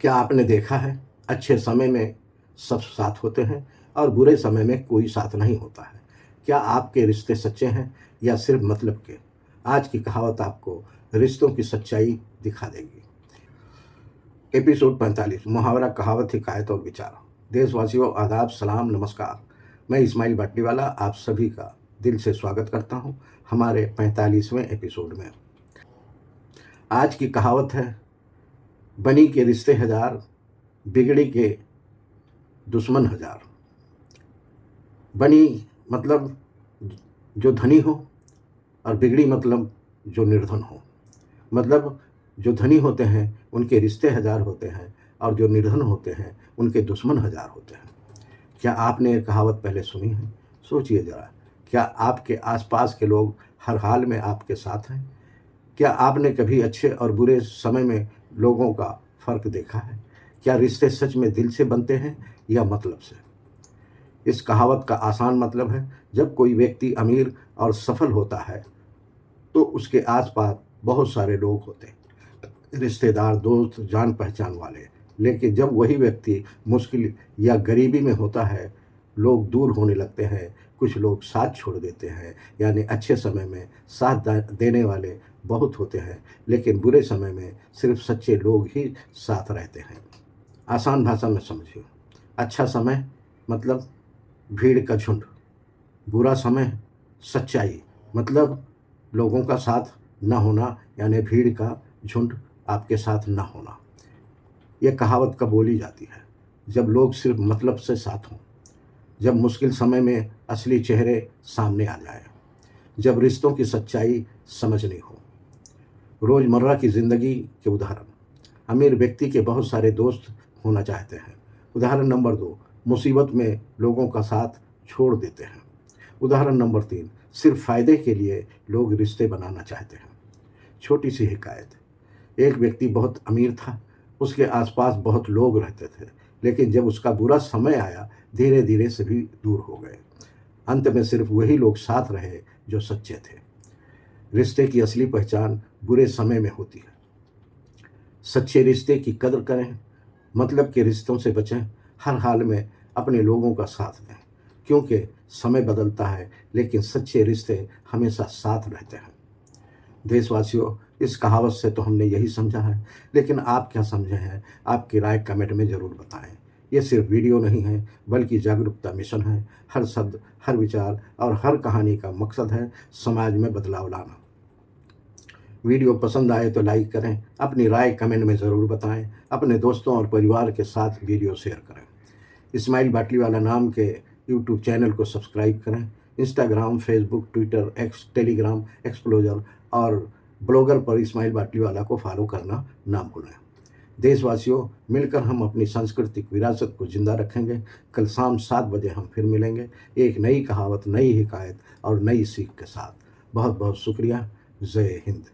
क्या आपने देखा है, अच्छे समय में सब साथ होते हैं और बुरे समय में कोई साथ नहीं होता है। क्या आपके रिश्ते सच्चे हैं या सिर्फ मतलब के? आज की कहावत आपको रिश्तों की सच्चाई दिखा देगी। एपिसोड 45, मुहावरा, कहावत, हिकायत और विचार। देशवासियों, आदाब, सलाम, नमस्कार। मैं इस्माइल बाटलीवाला आप सभी का दिल से स्वागत करता हूं हमारे 45वें एपिसोड में। आज की कहावत है, बनी के रिश्ते हजार, बिगड़ी के दुश्मन हजार। बनी मतलब जो धनी हो और बिगड़ी मतलब जो निर्धन हो। मतलब जो धनी होते हैं उनके रिश्ते हजार होते हैं और जो निर्धन होते हैं उनके दुश्मन हजार होते हैं। क्या आपने ये कहावत पहले सुनी है? सोचिए ज़रा, क्या आपके आसपास के लोग हर हाल में आपके साथ हैं? क्या आपने कभी अच्छे और बुरे समय में लोगों का फ़र्क देखा है? क्या रिश्ते सच में दिल से बनते हैं या मतलब से? इस कहावत का आसान मतलब है, जब कोई व्यक्ति अमीर और सफल होता है तो उसके आसपास बहुत सारे लोग होते हैं, रिश्तेदार, दोस्त, जान पहचान वाले। लेकिन जब वही व्यक्ति मुश्किल या गरीबी में होता है, लोग दूर होने लगते हैं, कुछ लोग साथ छोड़ देते हैं। यानी अच्छे समय में साथ देने वाले बहुत होते हैं, लेकिन बुरे समय में सिर्फ सच्चे लोग ही साथ रहते हैं। आसान भाषा में समझिए। अच्छा समय मतलब भीड़ का झुंड, बुरा समय सच्चाई मतलब लोगों का साथ न होना, यानी भीड़ का झुंड आपके साथ न होना। यह कहावत कब बोली जाती है? जब लोग सिर्फ मतलब से साथ हों, जब मुश्किल समय में असली चेहरे सामने आ जाए, जब रिश्तों की सच्चाई समझनी हो। रोज़मर्रा की ज़िंदगी के उदाहरण। अमीर व्यक्ति के बहुत सारे दोस्त होना चाहते हैं। उदाहरण नंबर 2, मुसीबत में लोगों का साथ छोड़ देते हैं। उदाहरण नंबर 3, सिर्फ फ़ायदे के लिए लोग रिश्ते बनाना चाहते हैं। छोटी सी हिकायत। एक व्यक्ति बहुत अमीर था, उसके आसपास बहुत लोग रहते थे, लेकिन जब उसका बुरा समय आया, धीरे धीरे सभी दूर हो गए। अंत में सिर्फ वही लोग साथ रहे जो सच्चे थे। रिश्ते की असली पहचान बुरे समय में होती है। सच्चे रिश्ते की कदर करें, मतलब के रिश्तों से बचें, हर हाल में अपने लोगों का साथ दें, क्योंकि समय बदलता है लेकिन सच्चे रिश्ते हमेशा साथ रहते हैं। देशवासियों, इस कहावत से तो हमने यही समझा है, लेकिन आप क्या समझे हैं? आपकी राय कमेंट में ज़रूर बताएं। ये सिर्फ वीडियो नहीं है, बल्कि जागरूकता मिशन है। हर शब्द, हर विचार और हर कहानी का मकसद है समाज में बदलाव लाना। वीडियो पसंद आए तो लाइक करें, अपनी राय कमेंट में ज़रूर बताएं, अपने दोस्तों और परिवार के साथ वीडियो शेयर करें। इस्माइल बाटलीवाला नाम के यूट्यूब चैनल को सब्सक्राइब करें। Instagram, Facebook, Twitter, x, Telegram, एक्सप्लोजर और ब्लॉगर पर इस्माइल बाटलीवाला को फॉलो करना ना भूलें। देशवासियों, मिलकर हम अपनी सांस्कृतिक विरासत को जिंदा रखेंगे। कल शाम 7 बजे हम फिर मिलेंगे, एक नई कहावत, नई हिकायत और नई सीख के साथ। बहुत बहुत शुक्रिया। जय हिंद।